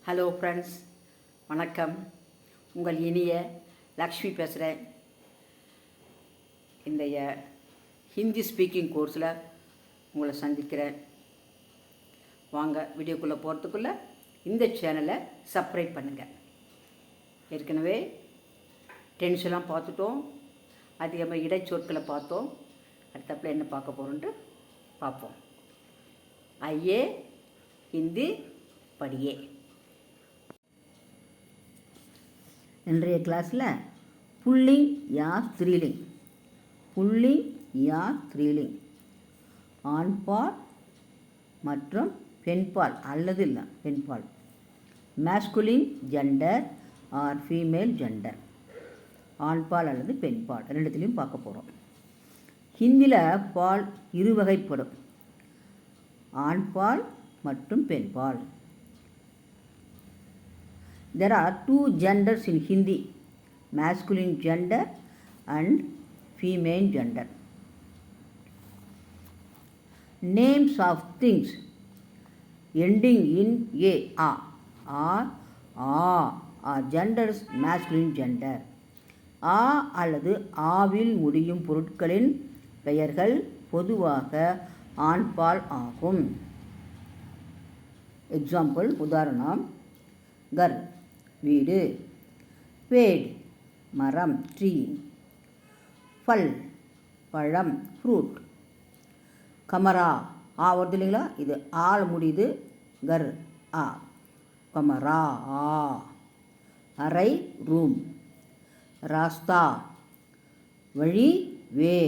Hello friends, வணக்கம். உங்கள் இனிய லக்ஷ்மி பேசுகிறேன். இன்றைய ஹிந்தி ஸ்பீக்கிங் கோர்ஸில் உங்களை சந்திக்கிறேன். வாங்க வீடியோக்குள்ளே போகிறதுக்குள்ளே இந்த சேனலை சப்ஸ்கிரைப் பண்ணுங்கள். ஏற்கனவே டென்ஷன்லாம் பார்த்துட்டோம், அதிகமாக இடைச்சொற்களை பார்த்தோம். அடுத்தப்பில் என்ன பார்க்க போகிறோன்ட்டு பார்ப்போம். ஐயே ஹிந்தி படியே. இன்றைய கிளாஸில் புல்லிங் யா ஸ்திரீலிங், புல்லிங் யா ஸ்திரீலிங், ஆண்பால் மற்றும் பெண்பால் அல்லது இல்லை பெண்பால், masculine gender or female gender, ஆண்பால் அல்லது பெண்பால் ரெண்டுத்துலேயும் பார்க்க போகிறோம். ஹிந்தியில் பால் இருவகைப்படும், ஆண்பால் மற்றும் பெண்பால். There are two genders in Hindi, masculine gender and female gender. Names of things ending in a are genders masculine gender. ஆ அல்லது ஆவில் முடியும் பொருட்களின் பெயர்கள் பொதுவாக ஆண்பால் ஆகும். எக்ஸாம்பிள், உதாரணம், கர் வீடு, பேட் மரம் ட்ரீ, ஃபல் பழம் ஃப்ரூட், கமரா ஆ வருது இல்லைங்களா, இது ஆள் முடியுது, கர் ஆ, கமரா ஆ, அறை ரூம், ராஸ்தா வழி வே.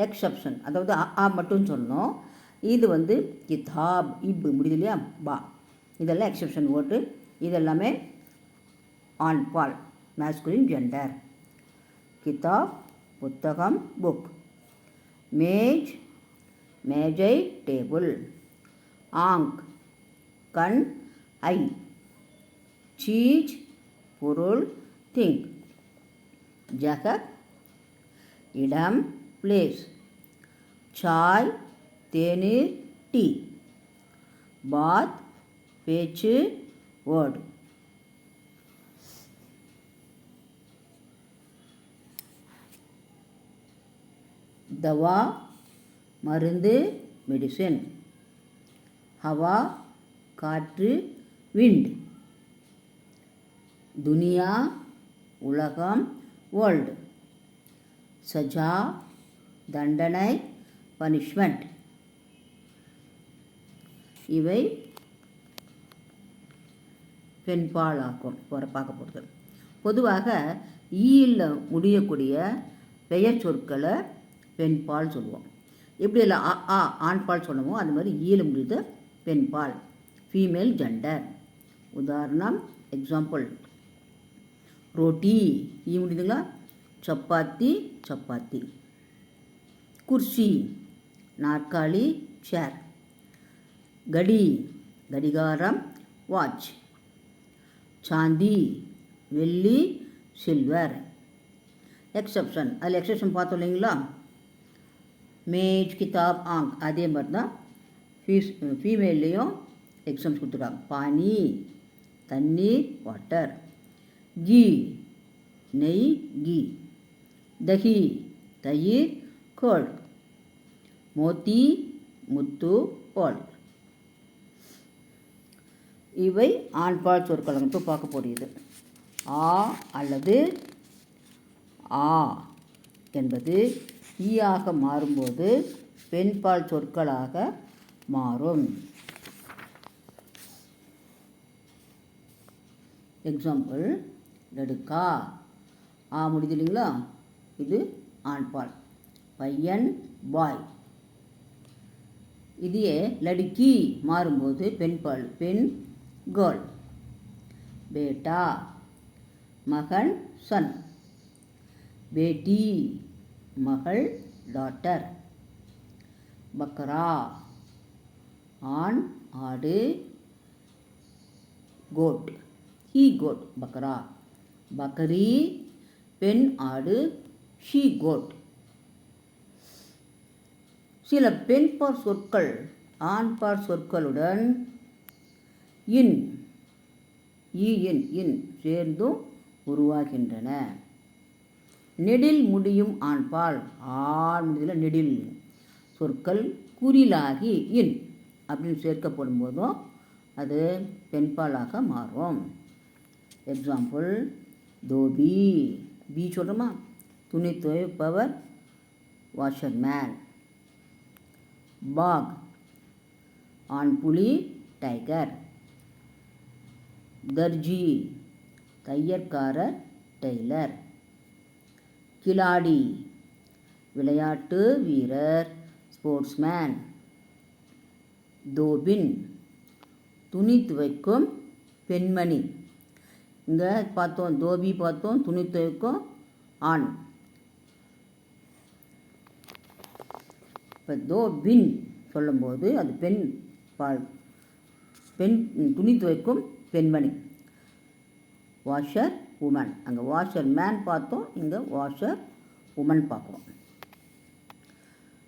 எக்ஸப்ஷன், அதாவது ஆ மட்டும் சொன்னோம். இது கிதாப் இப் முடியுது இல்லையா, பா, இதெல்லாம் எக்ஸப்ஷன் ஓட்டு. இதெல்லாமே ஆண்பால் மேஸ்குலின் ஜெண்டர். கிதாப் புத்தகம் புக், மேஜ் மேஜை டேபிள், ஆங்க் கண் ஐ, சீஜ் பொருள் திங்க், ஜகத் இடம் பிளேஸ், சாய் தேநீர் டீ, பாத் பேச்சு வேர்டு. தவா மருந்து மெடிசின், ஹவா காற்று விண்ட், துனியா உலகம் வேர்ல்டு, சஜா தண்டனை பனிஷ்மெண்ட். இவை பெண்பால் ஆக்கும் பார்க்க போகிறது. பொதுவாக ஈயில் முடியக்கூடிய பெயர் சொற்களை பெண்பால் சொல்லுவோம். எப்படி இல்லை ஆண்பால் சொல்லுவோம், அது மாதிரி ஈயில் முடியுது பெண்பால், ஃபீமேல் ஜெண்டர். உதாரணம், எக்ஸாம்பிள், ரோட்டி ஈ முடியுதுங்களா, சப்பாத்தி சப்பாத்தி, குர்சி நாற்காலி சேர், கடி கடிகாரம் வாட்ச், சாந்தி வெள்ளி சில்வர். எக்ஸப்ஷன், அதில் எக்ஸப்ஷன் பார்த்தோம் இல்லைங்களா, மேஜ் கிதாப் ஆங்க், அதே மாதிரி தான் ஃபீமேல்லையும் எக்ஸப்ஷன் கொடுத்துருக்காங்க. பானி தண்ணீர் வாட்டர், கீ நெய் கீ, தஹி தயிர் கர்ட், மோத்தி முத்து பால். இவை ஆண்பால் சொற்கள் மட்டும் பார்க்க போகிறது. ஆ அல்லது ஆ என்பது ஈயாக மாறும்போது பெண்பால் சொற்களாக மாறும். எக்ஸாம்பிள், லடுக்கா ஆ முடியுது இல்லைங்களா, இது ஆண்பால், பையன் பாய். இதையே லடுக்கி மாறும்போது பெண்பால், பெண் கேர்ள். பேட்டா மகன் சன், பேட்டி மகள் டாட்டர், பக்ரா ஆண் ஆடு, கோட் ஹீ கோட் பக்ரா, பக்ரி பெண் ஆடு, ஷீ கோட். சில பெண்பால் சொற்கள் ஆண்பால் சொற்களுடன் இன் இன் சேர்ந்தும் உருவாகின்றன. நெடில் முடியும் ஆண்பால், ஆண் முடியல நெடில் சொற்கள் குறிலாகி இன் அப்படின்னு சேர்க்கப்படும் போதும் அது பெண்பாலாக மாறும். எக்ஸாம்பிள், தோபி, பி சொல்கிறோமா, துணி துவைப்பவர், வாஷர்மேன். பாக், ஆண் புலி, டைகர். தர்ஜி, தையற்காரர், டெய்லர். கிலாடி, விளையாட்டு வீரர், ஸ்போர்ட்ஸ்மேன். தோபின், துணி துவைக்கும் பெண்மணி. இங்கே பார்த்தோம் தோபி பார்த்தோம், துணி துவைக்கும் ஆண். இப்போ தோபின் சொல்லும்போது அது பெண் பால், பெண் துணி துவைக்கும் பெண்மணி. வாஷர் உமன், அங்கே வாஷர் மேன் பார்த்தோம், இங்கே வாஷர் உமன் பார்க்குறோம்.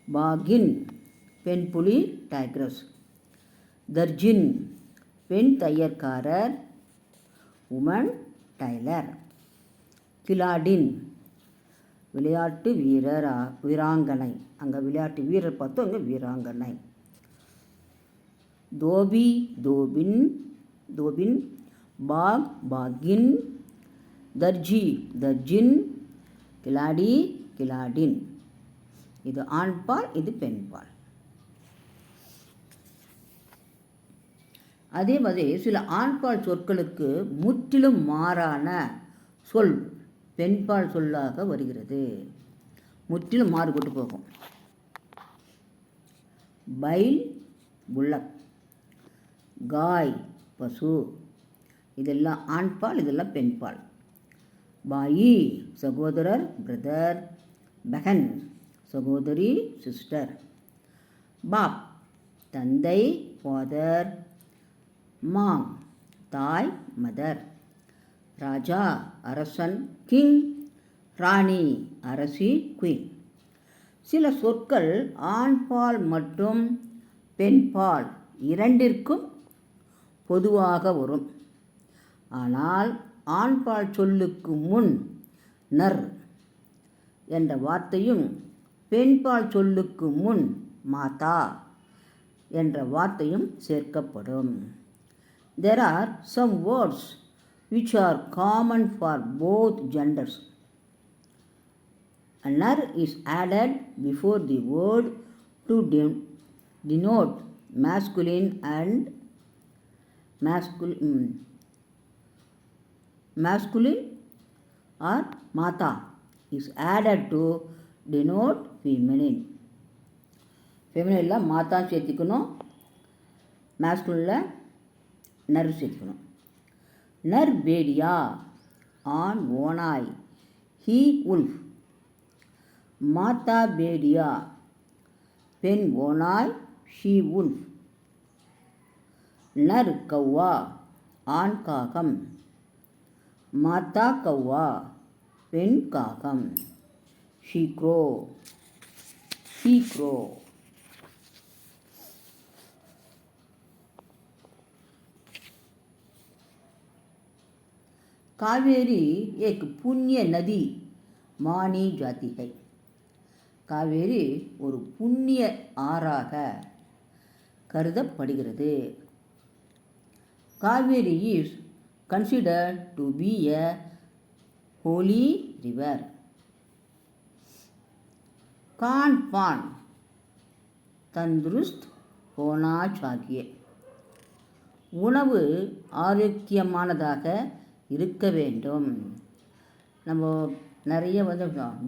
பாகின், பெண் புலி, டைக்ரஸ். தர்ஜின், பெண் தையற்காரர், உமன் டைலர். கிலாடின், விளையாட்டு வீரர், வீராங்கனை. அங்கே விளையாட்டு வீரர் பார்த்தோம், இங்கே வீராங்கனை. தோபி, தோபின். பாக், பாகின். தர்ஜி, தர்ஜின். கிலாடி, கிலாடின். இது ஆண்பால், இது பெண்பால். அதே மாதிரி சில ஆண்பால் சொற்களுக்கு முற்றிலும் மாறான சொல் பெண்பால் சொல்லாக வருகிறது. முற்றிலும் மாறுபட்டு போகும். File, bullock. காய், பசு. இதெல்லாம் ஆண்பால், இதெல்லாம் பெண்பால். பாயி, சகோதரர், பிரதர். பகன், சகோதரி, சிஸ்டர். பாப், தந்தை, ஃபாதர். மாம், தாய், மதர். ராஜா, அரசன், கிங். ராணி, அரசி, குயின். சில சொற்கள் ஆண்பால் மற்றும் பெண்பால் இரண்டிற்கும் பொதுவாக வரும். ஆனால் ஆண்பால் சொல்லுக்கு முன் நர் என்ற வார்த்தையும் பெண்பால் சொல்லுக்கு முன் மாதா என்ற வார்த்தையும் சேர்க்கப்படும். There are some words which are common for both genders. A nar is added before the word to denote masculine, and masculine or mata is added to denote feminine. ஃபெமினினில் மாதா சேர்த்துக்கணும், மேஸ்குலினில் நர் சேர்த்துக்கணும். நர் பேடியா, ஆண் ஓனாய், ஹீ உல்ஃப். மாதா பேடியா, பெண் ஓனாய், she wolf. நர் கௌவா, ஆண் காகம். மாதா கௌவா, பெண் காகம். She grow, he grow. Kaveri एक पुण्य नदी मानी जाती है. காவேரி ஒரு புண்ணிய ஆறாக கருதப்படுகிறது. Kaveri is considered to be a holy river. Khan पान तंदुरुस्त होना चाहिए. உணவு ஆரோக்கியமானதாக இருக்க வேண்டும். நம்ம நிறைய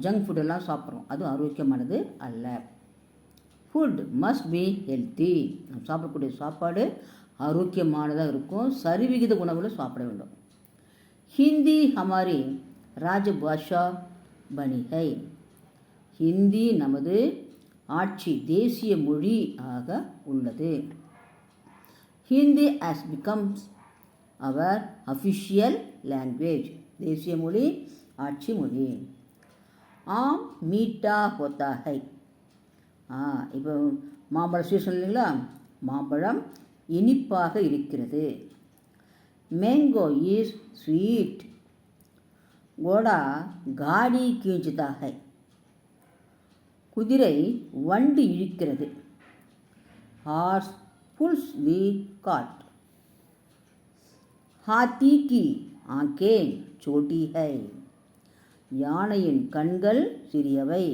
ஜங்க் ஃபுட்டெல்லாம் சாப்பிட்றோம், அது ஆரோக்கியமானது அல்ல. Food must be healthy. நம்ம சாப்பிடக்கூடிய சாப்பாடு ஆரோக்கியமானதாக இருக்கும். சரிவிகித உணவில் சாப்பிட வேண்டும். ஹிந்தி ஹமாரி ராஜபாஷா பனி ஹை. ஹிந்தி நமது ஆட்சி தேசிய மொழி ஆக உள்ளது. Hindi has becomes our official language. தேசிய மொழி, ஆட்சி மொழி. ஆம் மீட்டா ஹோத்தா ஹை. இப்போ மாம்பழம் சீசன் இல்லைங்களா, மாம்பழம் இனிப்பாக இருக்கிறது. Mango is sweet. घोड़ा गाड़ी खींचता है. குதிரை வண்டி இழுக்கிறது. ஹார்ஸ் புல்ஸ் தி கார்ட். हाथी की आंखें छोटी है. யானையின் கண்கள் சிறியவை.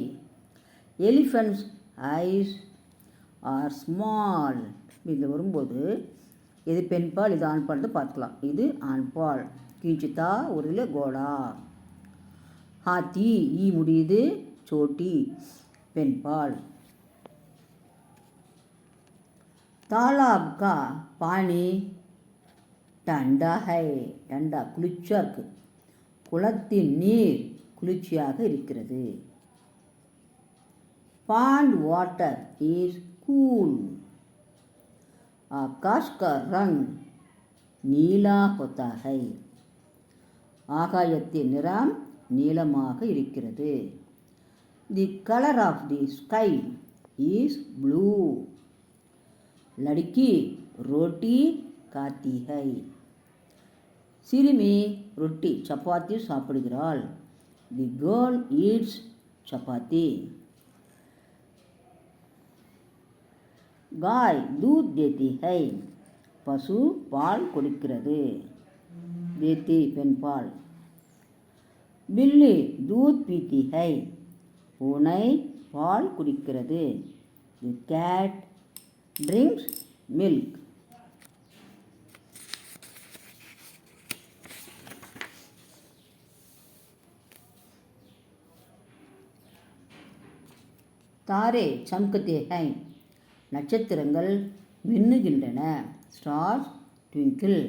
Elephants eyes are small. இது வரும்போது இது பெண்பால், இது ஆண்பால் பார்க்கலாம். இது ஆண்பால். கீழ்ச்சித்தா ஒரு இதில் கோடா. ஹாத்தி ஈ முடியுது. சோட்டி பெண்பால். तालाब का पानी ठंडा है. ठंडा குளிர்ச்சியாக இருக்குது. குளத்தின் நீர் குளிர்ச்சியாக இருக்கிறது. Pond water is cool. आकाश का रंग नीला होता है. ஆகாயத்தின் நிறம் நீலமாக இருக்கிறது. The colour of the sky is blue. लड़की रोटी खाती है. சிறுமி ரொட்டி சப்பாத்தி சாப்பிடுகிறாள். The girl eats chapati. गाय दूध देती है. பசு பால் கொடுக்கிறது. देती பெண்பால். बिल्ली दूध पीती है. பூனை பால் குடிக்கிறது. The cat drinks milk. தாரே சம்கதே ஹை. நட்சத்திரங்கள் மின்னுகின்றன. Stars twinkle.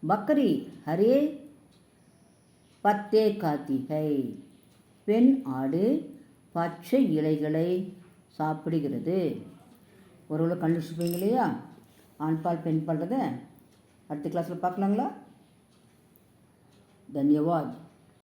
பக்கரி ஹரே பத்தே காத்தி ஹை. பெண் ஆடு பச்சை இலைகளை சாப்பிடுகிறது. ஒருவேளை கண்டுபிடிச்சிருப்பீங்க இல்லையா ஆண்பால் பெண்பால்றதை. அடுத்த கிளாஸில் பார்க்கலாங்களா? தன்யவாத்.